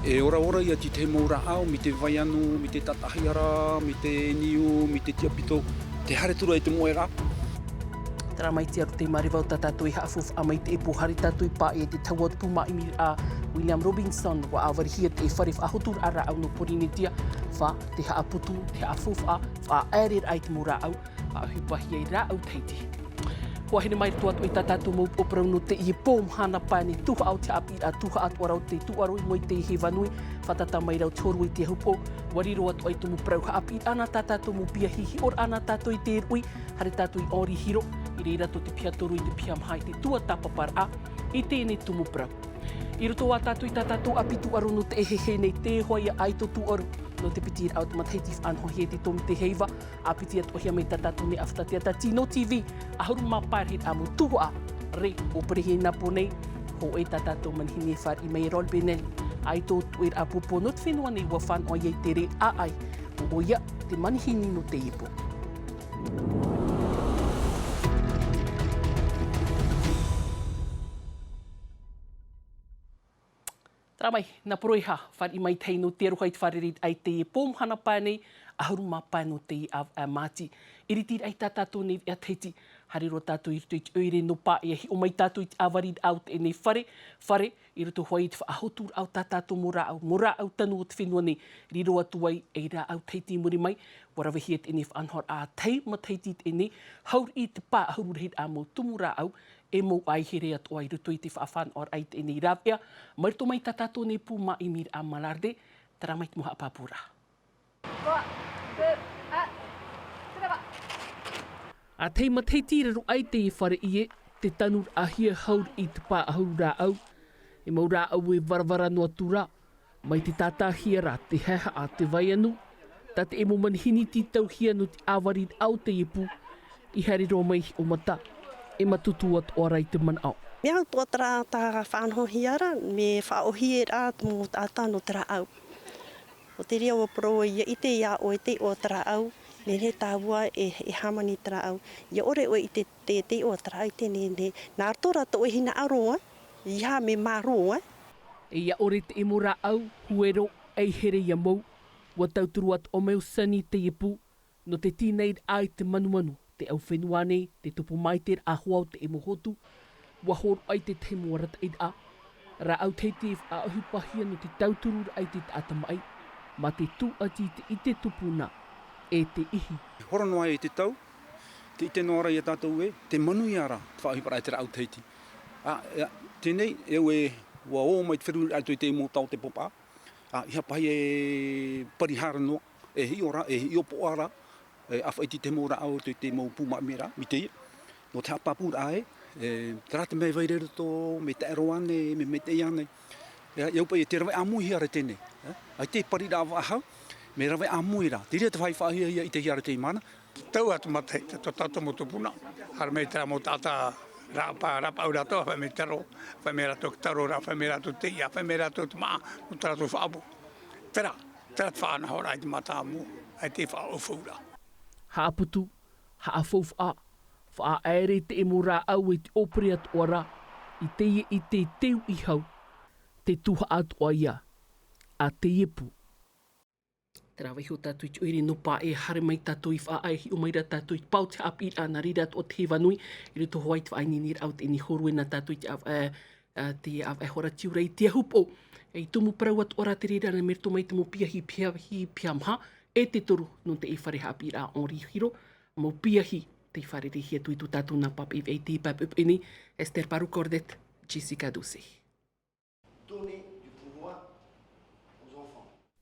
E ora ia ti te moura au, mi te vai anu, mi te tatahiara, mi te niu, mi te tiapito, te hare tura e te moera. Tara mai te aru te marewau tatatoi haafuf a mai te epo hari tatoi pa e te tauat puma i mir a William Robinson wa awarihia te e wharef ahotur ara au no porinitia wha te haaputu, te haafuf a wha aerir ai te mora au a hupahia i ra au teiti. Kua hene mai tuatu i tatatu mou operau no te i pōm hana pane tuha au te api a tuha atu arau te tuaroi mo i te he vanui whatata mai rau toru i te hupo wariro atu ai tumu prau ha api ana tatatu mo pia hihi or ana tatu i te rui hare tatu i ori hiro i reira to te pia toru i te pia mhai te tua tapapara a i tēne tumu prau. I roto a tatu i tatatu api tu aru no te ehehe nei te hoa i ai to tu aru no te piti au te mataitif anho he te tomi te heiva a piti atu hia mei tatatu ne aftatia ta Tino TV a huru maparhit a mutua re o prehe na ponei ho e tatatu manhine far i mei rol benel ai to tuir a pupo not whenua nei wafan o iei te re a ai o ia te manhini no te ipo. Tara mai, na poroiha, whari mai tei no te rohai te wharerit ai te e pōm hana pānei, a huru mā pāi no te a māti. Iri tira ai tā tātou nei a teiti, hariro tātou i roto i te oire no pā e hi o mai tātou i te awarid au te nei whare, i roto hoi i te whaahotur au tā tātou mora au tanu o te whenua nei, riro atu ai e rā au teiti muri mai, warawehi e te nei whanhor a tei ma teiti te nei, haur i te pā a huru rehit a mō tumura au, e mō ai here atu ai roto i te whaafan or ai te nei rāpea, marito mai tātātou nei pū ma i mir a malarde, tara mai te moha pāpura. A tei ma tei tīrero ai te e whare i e, te tanur a hia haur i te pā ahau rā au, e mau rā au e varavara no atu rā, mai te tātā hia rā te heha a te vai anu, tā te e mo manhini ti tau hia no te awarid au te ipu, i hariro mai o mata, e matutu atu orai te man au. Mea tua tara tā whanhohi ara, me whaohi e rā mō tātā no tara au. O te rea o pro i te ia o te o tara au, me re tāua e hamani tara au. Ia ore o i te o tara au, te ne, nā tora to e hina aroa, ia me maroa. E ia ore te emora au, huero, ei here ia mou, wa tauturu atu o meu sani te ipu, no te tīneid ai te manuanu, te au whenua nei, te tupu mai te a huau te emohotu, wa horo ai te te moarata id a, ra au teiti a ahupahia no te tauturu ai te atamai, ma te tu ati te i te tupuna, e te ihi. Horo noa e te tau, te ite noara i a tātou e, te manu i ara, te whaahipara e te rau teiti. Tēnei, e ue, wa o mai te whiru ai tui te mō tau te popa, iha pai e parihara noa, e hi ora, e hi opo ara, e awhaiti te mōra au tui te mō pūma mera, mi te ia, no te hapapura ai, tarate mei vai rero tō, me te aroane, me te iane, iau pai e te rawai amui ara tēnei, ai te pari rā wahau, me rawai amui rā, te rea te whaihia i te hiara te imana. Tau atu matai, te tātou mo tupuna, hara mei tera mo tātā rapa au rato, whai mei tero, whai mei rato taro rā, whai mei rato te ia, whai mei rato te maa, no tera tō whaabu. Tera te whaana hora ai te mata amu, ai te whaofura. Haaputu, haafouf a, wha aere te emora au e te opere atu ora, i te teu i hau, te tuha atu a ia, a te iepu. Tera waiho tātou i te oere no pā e hare mai tātou i wha ai hi o maira tātou i pau te api ana rira atu o te hewanui, i rito hoai te whaini au te ni horue na tātou i te e hora tiurei te hupo. E tumu parau atu ora te rira na merito mai te mo piahi piamha, e te toru no te e whare hapi rā ori hiro, mo piahi te whare rehi atu i tu tātou na pap i te pap up eni, Esther Parukordet, Jessica Ducey.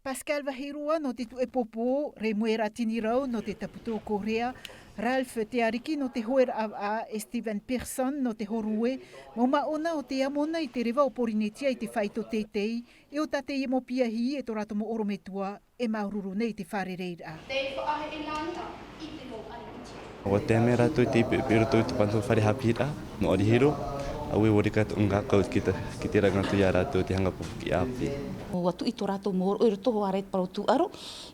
Pascal Vahirua no te tu e popo, re moera tini rau no te taputo Korea, Ralph te ariki no te hoer a Steven Pearson no te horue, mo maona o te amona i te rewa o porinetia i te whaito teitei, e o tate i mo piahi e to rato mo orometua e maururu nei te whare reira. O te mea rātou te ipiroto i te panto whare hapira, no ori hiro, aue wori kato ngā kaut ki te rangatu i a rātou te hangapofu ki api. O atu i tō rātou mōro, o roto hoa reit parau tū aro,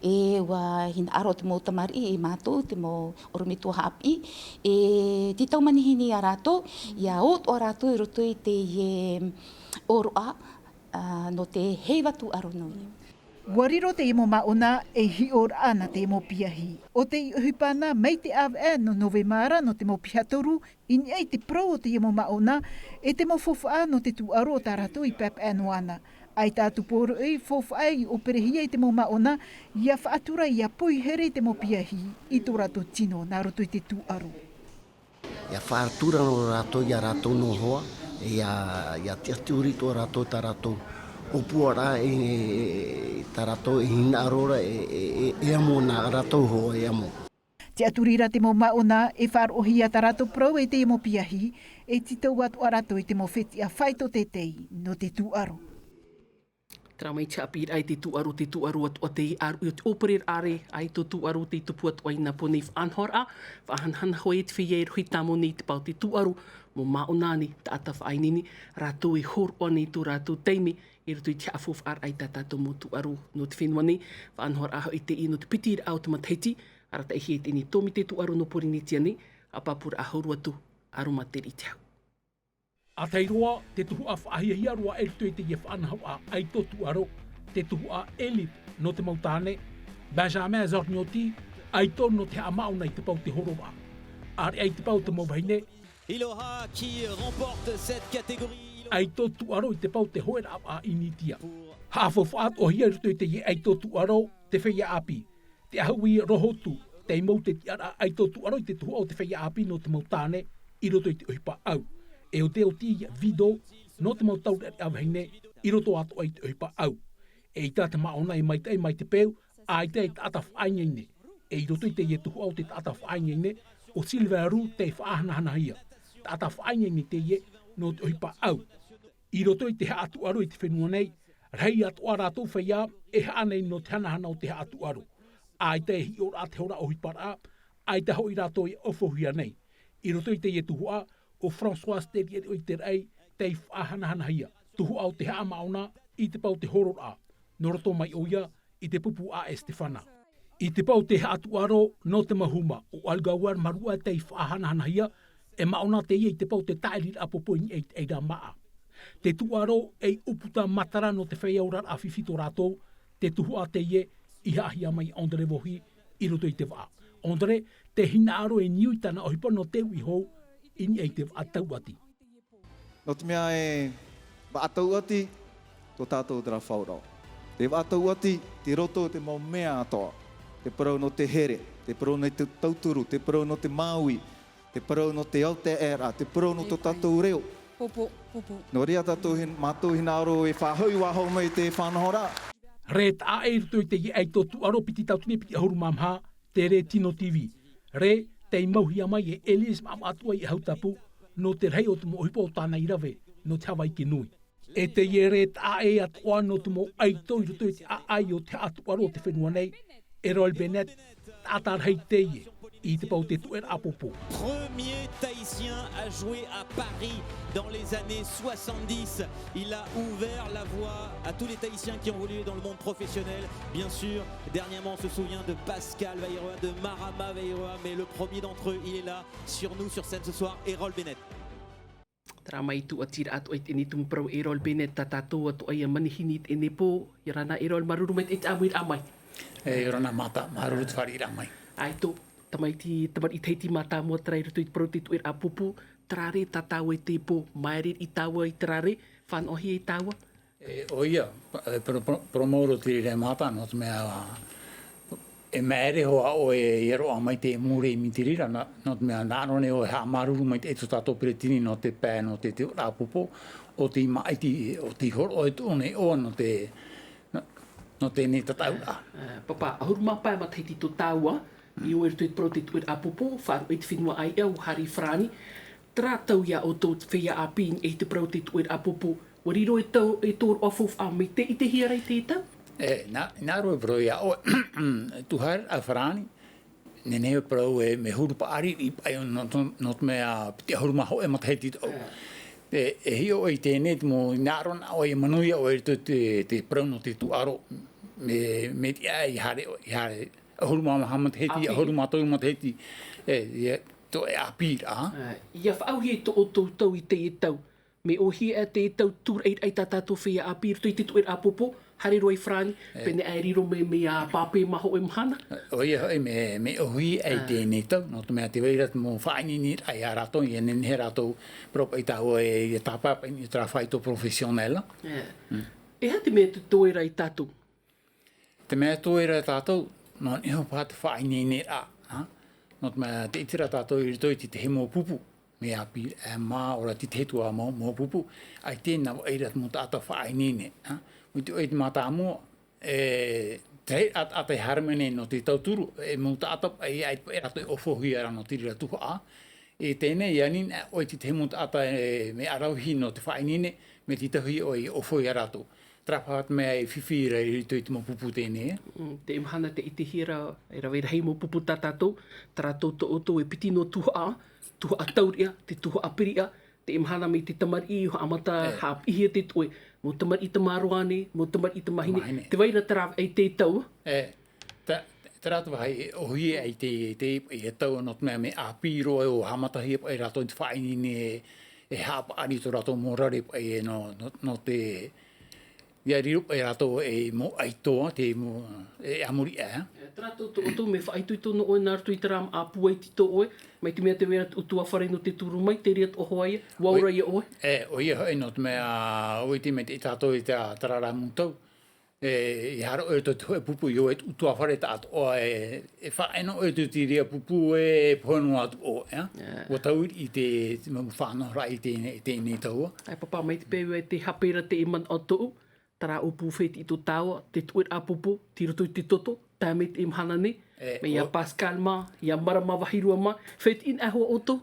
e wa hina aro te mō tamari e mātou, te mō orometua haapi, e ti tau manihini a rātou, ia o tō rātou i roto i te oro a, no te heiwa tu aro nui. Wariro te imo maona e hi or ana te imo piahi. O te uhipana mei te awe no Novemara no te mo pihatoru, in ei te pro o te imo maona e te mo fofa no te tu aro o tarato I pep anuana. Ai tātu poro e fofa ai o perehia I te mo maona, ia whaatura ia pui here te mo piahi I tō rato tino nā roto I te tu aro. Ia whaatura no rato ia rato no hoa, ia te aturi tō rato ta rato. O puara e tarato I hina arora e amo nā rato hoa e amo. Te aturira te mo maona e wharohi a tarato pro e te imo piahi e titau atu arato I te mo wheti a whaito te tei no te tu aro. Tramai te apir ai te tu aro atu a te aru I o te operer are ai to tu aro te tupu atu ai na pone whanhora, whahanhana hoi te whiei rui tamo ni te pau te tu aro, mo maona ni ta ata whainini, rato e hor o ni tu rato teimi, I roto I te afof ar ai tatato mo tu aro no te whenua ni, whanhora aho I te ino te piti au te matahiti, arata I hei te ni tomi te tu aro no pori ni tia ni, a papura ahoru atu aro materi te hau. A tei roa, te tuhu a whaahia roa e rito I te ia whanahau a ai to tu aro, te tuhu a elit no te mautane, Benjamin Zornioti, ai to no te amauna I te pau te horoa. Ar ai te pau te mauhaine, Iloha qui remporte cette catégorie. Ai to tu aro I te pau te hoera a initia. Hawhawhaat o hia rito I te ai to tu aro, te whaia api. Te ahui rohotu, te imau te tiara ai to tu aro I te tuhu o te whaia api no te mautane, I roto I te uhipa au. E o te o tia vido, no te mautau re awahine, I roto ato ai te uhipa au. E I tā te maona mai te peu, a I te ata whaingaine. E I roto I te ia tuhu au te ata whaingaine, o Silveru te whaahanahana hia. Ta ata whaingaine te ia no te uhipa au. I roto I te ha atu aro I te whenua nei, rei atu ara atu whaia, e haa nei no te hanahana o te ha atu aro. A I te hi ora a te hora o hipara, a I te hoi rato I ofohia nei. I roto I te ia tuhua, o François Terrier o I te rei, te whahanahana hia. Tuhu au te haa mauna, I te pau te horora. No roto mai o ia, I te pupu a Estefana. I te pau te atu aro, no te mahuma, o algauar marua te whahanahana hia, e mauna te ia I te pau te taerir a popoini e rā maa. Te tuaro e uputa matara no te whaiaurar a whiwhito rātou, te tuhu a te ie, I hahia mai Andre Vohi, I roto I te wā. Andre, te hina aro e niui tana o hipa no te ui hou, ini e te wā tau ati. No te mea e wā tau ati, tō tātou tera whaurau. Te wā tau ati, te roto te mau mea atoa. Te parau no te here, te parau no te tauturu, te parau no te maui, te parau no te Aotearoa, te parau no tō tātou reo. Popo. No rea tātou mātou hina aro e whāhui wāhau mai te whanahora. Re tā e ruto I te i ai tō tu aro piti tautune piti ahuru mamha, te re Tino TV. Re, te i mauhia mai e Elias mam atua I hautapu, no te rei o te mo hipo o tāna I rave, no te Hawaii ke nui. E te i re tā e atua no te mo ai tō I ruto I te ai o te atu aro o te whenua nei, Errol Bennett, tātar hei te ie, I te pau te tuer a popo. Premier Tahitien à jouer à Paris dans les années 70. Il a ouvert la voie à tous les Tahitiens qui ont évolué dans le monde professionnel. Bien sûr, dernièrement on se souvient de Pascal Vairoa, de Marama Vairoa, mais le premier d'entre eux, il est là sur nous, sur scène ce soir, Errol Bennett. Tramai tu atira atu ai tini tumu prau Errol Bennett tatato atu ai manihinit e nepo, Irana Errol marurumet e amuir amai. Irana mata, marurut whari ramai. Ai to, tamai ti tamar I teiti mata mua trai rutu I prau te tuer a pupu, trare tatau e te po, maere I taua I trare, whanohi I taua? O ia, promoro te re mata, no te mea e maere hoa o e ero a mai te mure I mitirira, no te mea nārone o e haa maruru mai te eto tato peretini no te pē, no te te rapupo, o te maiti, o te horo o e tōne o no te ne tataura. Papa, ahuru mapa e mataiti to taua, I o ertu prau te tuer a pupo, wharu e te whinua ai au, Hari Frani, tratau ia o tō whea a pīn e te prau te tuer a pupo, wariro e tōr ofof a me te I te hiarai te tau? Nā roe prau ia o tuhar a Frani, nene prau e me huru pa ari I pai not mea te huru maho e mataiti tau. E hio e tēne mo nāron o e manuia o ertu te prau no te tuaro, me te ai hare, ahuru mama mataheti, ahuru mātou mataheti, to e apira. Ia whaauhi e tō tau I te e tau, Me o hi e te tau tur ai tātātou whia a pir tui te tuer a popo, hare roi frani, pene ai riro me a pape maho e mhana. Oia hoi me ohi ai tēnei tau, no te mea te weirat mō whaini ni ai a rato, i enen he rato prop ai tau e tāpapa i tra whaito profesionela. E ha te mea te toera i tātou? Te mea toera i tātou, no iho pāte whaini ni a. No te mea te itira tātou i rito i te he mō pupu. Me api mā ora ti te tua mō pupu. Ai tēnā weirat mō tātou whaini ni. Mo te oit mātā mō, te atai harmene no te tauturu, mō tātou ai rato i ofohi ara no te rira tuho a. E tēnei ianin, oi te mō tātou me arauhi no te whainine, me te tahui oi ofohi arato. Trapahat mea e whiwhira i rito i te mō pupu tēnei. Te imhana te iti hira, e rawe rahi mō pupu tātou, tātou to oto e piti no tuho a tauria, te tuho a piria, te imhana me te tamari i ho amata hapihia te toe, mō tamari i te maroane, mō tamari i te mahine, te waira tarawa ai te tau. Te rato wahai, ohi ai te e tau anot mea me apiro e o hamatahi e rato i te whainine e hapa ani to rato mō rare e no te ia rirup e rato e mō aitoa, te mō e amuri e. Trato to me whaitui tono oe nār tui taram a puai tito oe, mai te mea te wera utua whare no te turu mai, te riat oho aia, waura ia oe. Oia hoi no te mea oe te me te tātou i te tarara mūtau. I haro oe to te pupu i oe utua whare tātou oa e whaeno oe tu ti ria pupu e pono atu oe. O tau i te whanohra i tēnei taua. Ai papa mai te pewe te hapera te iman o tou, tara o pūwheti i tō tāua, te tuer a pupu, tira tui te toto, tāme te imhana ne, me ia Pascal ma, ia Marama wahirua ma, whet in aho oto?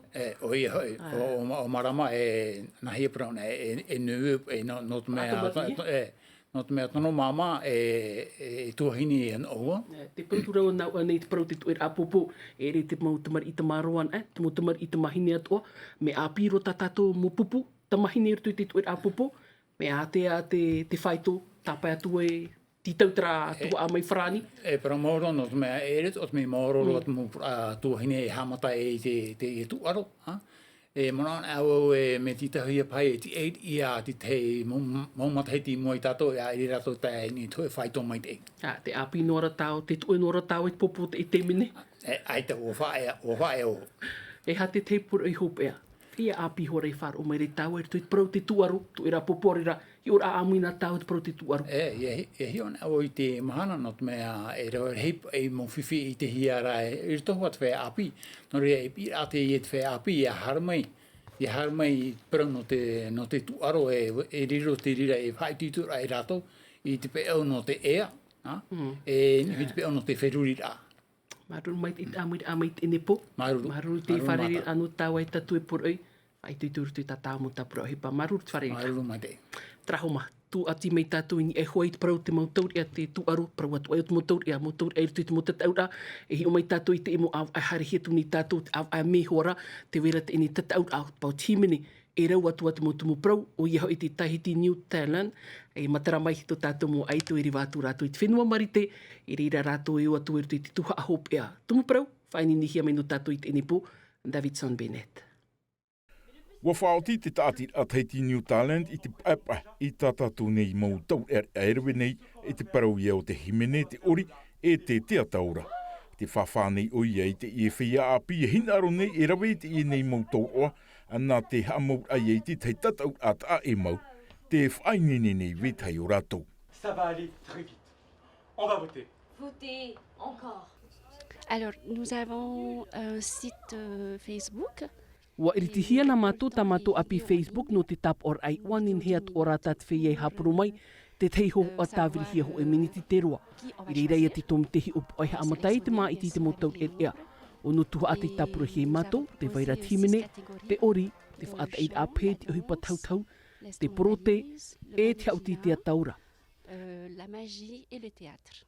Oi hoi, o Marama e nahi e prauna, e nuu, e no te mea tono mama e tuahini e an oua. Te pūturau nau anei te parau te tuer a pupu, e re te mau tamar i te maroan, te mau tamar i te mahine atoa, me a piro tātātou mo pupu, ta mahine rutui te tuer a pupu, me a te whaito, tāpai atu e ti tautara atu a mai whrani. Pero mauro no te mea eret, o te mea mauro at mo tuahine e hamata e te tuaro. Monan au me ti tahi a pai e ti eit ia ti te maumata hei ti mua i tato e a eri rato tae ni tue whaito mai te. Te api nora tau, te tue nora tau e popo te te mine. Ai te o whae o. E ha te teipura i hopea. Ia api hore i whāro mai re tau e tui prau te tuaru, tu era poporira, i ora amuina tau e prau te tuaru. E hion au i te mahana no te mea e reo heip e mo whiwhi i te hiara e tohu at whea api. No rea e pira te i et whea api i a harmai prau no te tuaro e riro te rira e whaititura e rato i te peau no te ea, e ni te peau no te wherurira. Maruru mai te amai te nepo. Maruru te wharere anu tau ai tatu e poroi. Ai tui turu tui tātā mo tapura hipa. Maruru te wharere. Maruru mai te. Trahoma. Tu ati mei tātou ini e hoi te parau te mautauri a te tuaru. Parau atu ai o te mautauri a mautauri ai tui te mautataura. E hi o mai tātou i te imo au ai hare hiatu ni tātou au ai me hora. Te wera te ini tataura au pau timene. E rau atu atu mo tumu prau. O iho i te Tahiti New Talent. E matara mai hito tātou mo aitu e riwātu rātou i te whenua marite. E reira rātou e o atu e rutu i te tuha a hope ea. Tumu prau, whaini nihia mai no tātou i te enepo. Davidson Bennett. Wa whaoti te tāti a Tahiti New Talent i te papa i tātātou nei mautau erwe nei e te parau ia o te himene, te ori e te taura. Te whawhanei o ia i te i e whia api e hinaro nei e rawe te i nei mautau oa anā te hamau ai e te tei tatau at a e mau. Te whainene nei wetai o rātou. Ça va aller très vite. On va voter. Voter encore. Alors, nous avons un site Facebook. Wa iriti hia na mātou ta mātou api Facebook no te tap or ai wanin heat o rātat wheiei hapuru mai, te teiho o tāwiri hia ho e miniti te roa. I reirei a te tom tehi upo ai amatai te mā iti te motau e ea. O no tuha ati tapura hei mātou, te waira timene, te ori, te whaata i ape te ohipa tautau, te porote e te auti te ataura. La magie et le théâtre.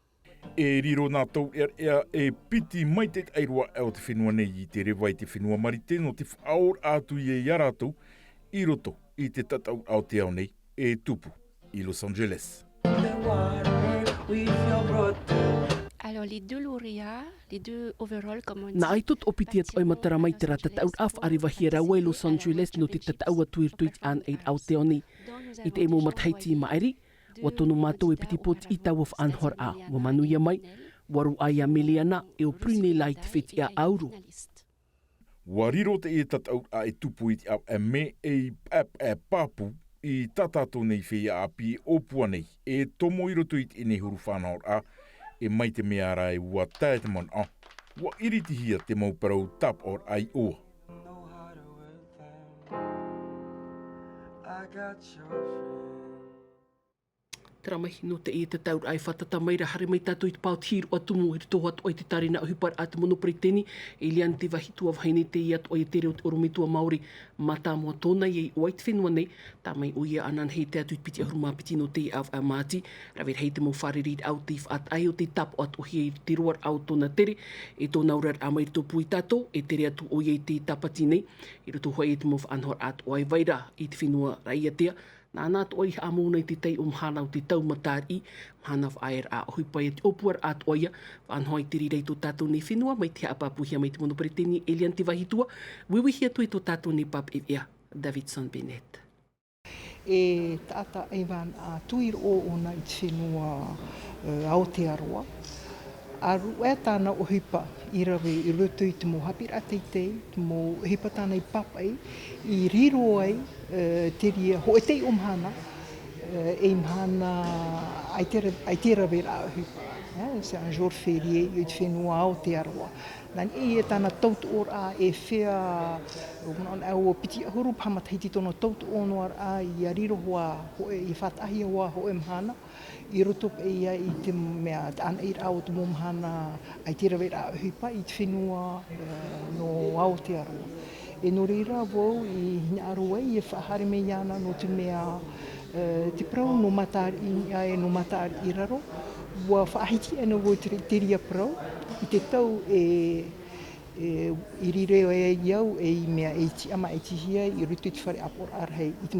E riro nātou ea e piti mai te airua au te whenua nei i te rewa i te whenua marite no te whaor atu i e iarātou i roto i te tatau au te au nei e tupu i Los Angeles. Alors, les deux lauréats, les deux overall, comme on dit. Na ai tot opitiet oi matara mai te rata tau af ariwa hira wei Los Angeles no te tatau atuir tuit an eid Aoteoni. I te emo mathaiti maeri, wa tonu mātou e pitipot i tau of anhor a. Wa manuia mai, waru aia miliana e o prune lai te whiti a auru. Wariro te e tatau a e tupu i te au e me e papu i tatato nei whia api o puanei e tomo i roto i te ene huru whanahor a e mai te mea rai ua tae te mon a. Wa iritihia te mauparau tap or ai oa. Tera mai no te e te taur ai whatata mai ra hare mai tātou i te paut hir o atumu i rito atu oi te tarina o hipar a te monopari teni e lian te wahitua whaine te i atu oi te reo te oromitua Māori mata mua tōna i oi te whenua nei tā mai o ia anan hei te atu i piti ahuruma piti no te av a māti rawer hei te mau whare rid au te whaat ai o te tap o atu hi i te roar au tōna tere e tōna urar a mai rito pui tātou e tere atu o i te tapati nei i rito hoi e te mau anhor atu oi vaira i te whenua raia tea. Nā nāt oi amo nei te tei mhana o te tau matari, mhana whaer a hui pai te opuar at oia, whanhoi te rirei tō tātou nei whenua, mai te apapuhia mai te monopari teni Elian te wahitua, wiwihia tui tō tātou nei pap ea, Davidson Bennett. E tata Evan a tuir o ona i te whenua Aotearoa, aru e tāna o hipa i rawe i roto i te mo hapira teitei, te mo hipa tāna i papai, i riro ai te ria ho e tei omhana, e mhana ai te rawe rā o hipa. C'est un jour férié i te whenua Aotearoa. Nani e tāna tautu or a e whea, o piti ahuru pamatahiti tōna tautu onoar a i a riro hoa, i whatahi hoa ho e mhana, i roto ia i te mea ana i rao te momhana ai te rawe rā hipa i te whenua no Aotearoa. E no reira wau i hina aroa i e whahare me iana no te mea te prau no matar i no matar i raro. Wa whaahiti ana wau te ria prau i te tau i rireo e iau e i mea e ti ama e tihia i rutu i te whare apor arhei i te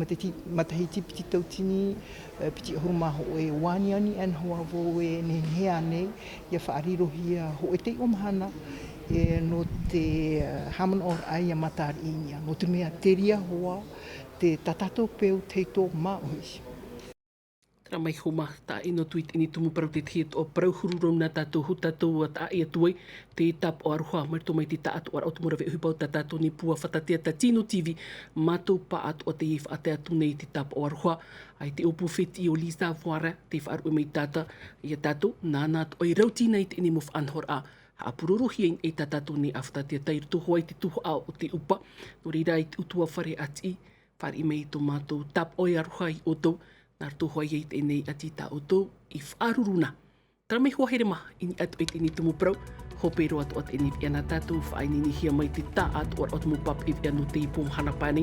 matahiti piti tautini piti ahuruma ho e waniani an hoa vo e ne hea nei ia whaarirohia ho e te omhana no te haman or ai a matar inia no te mea te ria hoa te tatato peu teito maohisi. Tera mai homa tā ino tuit ini tumu parau te tiet o parau hururau nā tātou hu tātou a tā ea tuai te tap o aroha marito mai te tā atu ar autumura ve uhipau tā tātou ni pua whatatea tā Tino TV mātou pa atu o te i whaate atu nei te tap o aroha ai te upu whiti o Lisa Whara te whaaru mai tāta i a tātou nā nāt oi rauti nei te ini muf anhor a hapururuhi e tā tātou ni a whatatea tai rutuho ai te tuho a o te upa no rira i te utua whare ati whare i mei tō mātou tap oi aroha i o tau nār tō hoi eit e nei ati tā o tō i whaaruruna. Tara mai hoa here maha, ini atu eit ini tumu prau, hopero atu at ini whiana tātou, whainini hia mai te tā atu ar atumu pap i whianu te ipom hana pānei,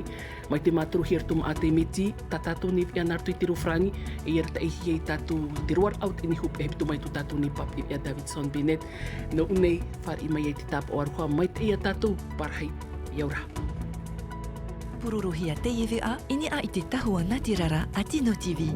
mai te māturu hia tumu a te meti, tā tātou ni whiana artu i te rofrangi, e iarata e hia i tātou te roar out ini hup e hepitu mai tu tātou ni pap i whia Davidson Bennett. No unei, whar i mai e te tāpa o aruha, mai te ia tātou, parhai, iaura. Pururuhia te iwi a ini a i te tahua Ngāti Rara a Tino TV.